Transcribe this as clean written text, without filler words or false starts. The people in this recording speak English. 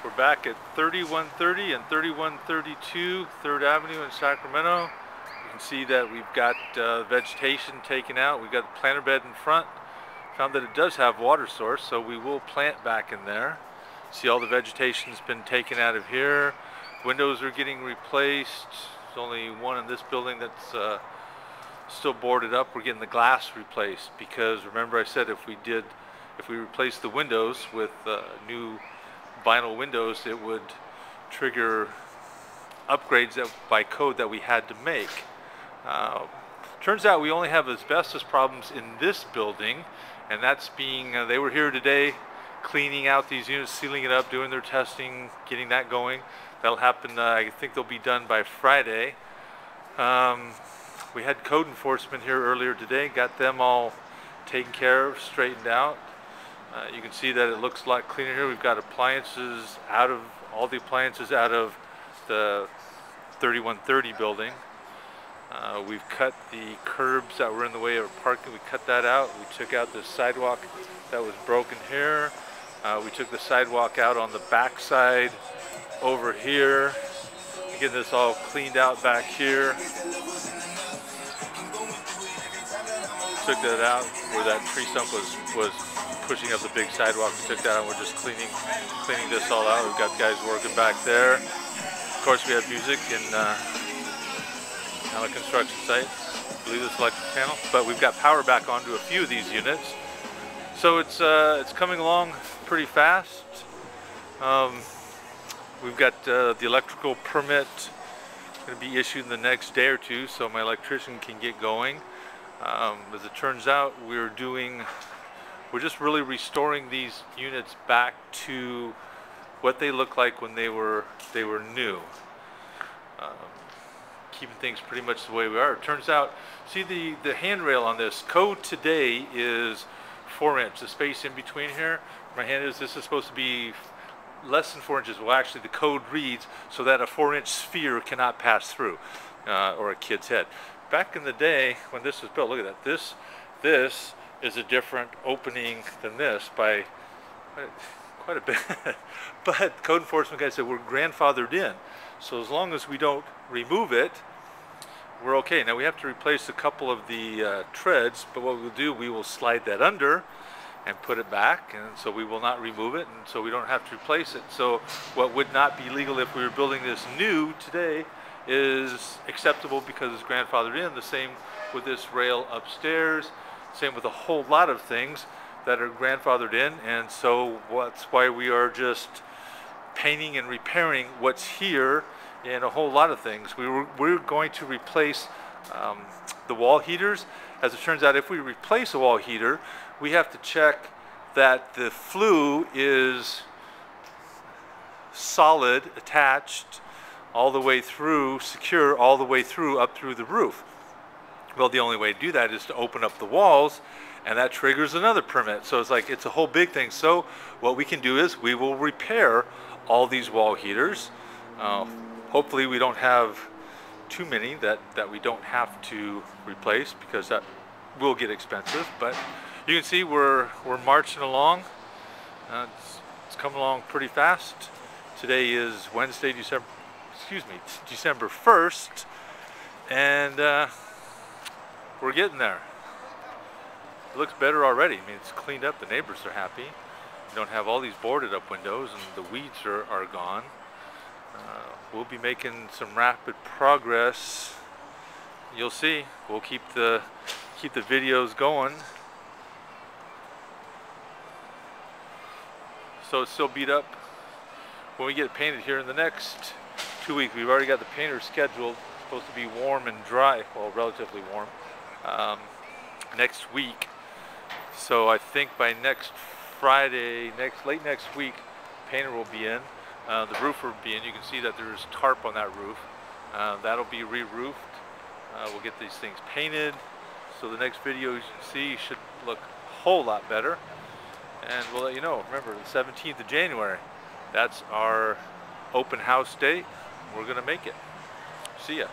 We're back at 3130 and 3132 3rd Avenue in Sacramento. You can see that we've got vegetation taken out. We've got the planter bed in front. Found that it does have water source, so we will plant back in there. See, all the vegetation's been taken out of here. Windows are getting replaced. There's only one in this building that's still boarded up. We're getting the glass replaced because remember I said if we replaced the windows with new vinyl windows, it would trigger upgrades by code that we had to make. Turns out we only have asbestos problems in this building, and that's being, they were here today cleaning out these units, sealing it up, doing their testing, getting that going. That'll happen, I think they'll be done by Friday. We had code enforcement here earlier today, got them all taken care of, straightened out. You can see that it looks a lot cleaner here. We've got appliances out of, all the appliances out of the 3130 building. We've cut the curbs that were in the way of parking. We cut that out. We took out the sidewalk that was broken here. We took the sidewalk out on the back side over here. Get this all cleaned out back here. Took that out where that tree stump was pushing up the big sidewalk. We took that out. We're just cleaning this all out. We've got guys working back there. Of course, we have music on a construction site. I believe this electric panel, but we've got power back onto a few of these units. So it's coming along pretty fast. We've got the electrical permit going to be issued in the next day or two, so my electrician can get going. As it turns out, we're just really restoring these units back to what they look like when they were new. Keeping things pretty much the way we are. It turns out, see the handrail on this, code today is 4 inch. The space in between here, my hand is, this is supposed to be less than 4 inches. Well, actually the code reads so that a 4-inch sphere cannot pass through, or a kid's head. Back in the day when this was built, look at that. This is a different opening than this by quite a bit. But code enforcement guys said we're grandfathered in. So as long as we don't remove it, we're okay. Now we have to replace a couple of the treads, but what we'll do, we will slide that under and put it back, and so we will not remove it, and so we don't have to replace it. So what would not be legal if we were building this new today is acceptable because it's grandfathered in. The same with this rail upstairs, same with a whole lot of things that are grandfathered in, and so that's why we are just painting and repairing what's here and a whole lot of things. We're going to replace the wall heaters. As it turns out, if we replace a wall heater, we have to check that the flue is solid, attached all the way through, secure all the way through, up through the roof. Well, the only way to do that is to open up the walls, and that triggers another permit. So it's like, it's a whole big thing. So what we can do is we will repair all these wall heaters. Hopefully we don't have too many that we don't have to replace, because that will get expensive. But you can see we're marching along. It's coming along pretty fast. Today is Wednesday, December 1st, and we're getting there. It looks better already. I mean, it's cleaned up. The neighbors are happy. You don't have all these boarded up windows, and the weeds are gone. We'll be making some rapid progress. You'll see. We'll keep the videos going. So it's still beat up. When we get it painted here in the next 2 weeks, we've already got the painter scheduled. It's supposed to be warm and dry, well, relatively warm, next week. So I think by next Friday, late next week, painter will be in. The roofer will be in. You can see that there's tarp on that roof. That'll be re-roofed. We'll get these things painted. So the next video you see should look a whole lot better. And we'll let you know. Remember, the 17th of January, that's our open house date. We're going to make it. See ya.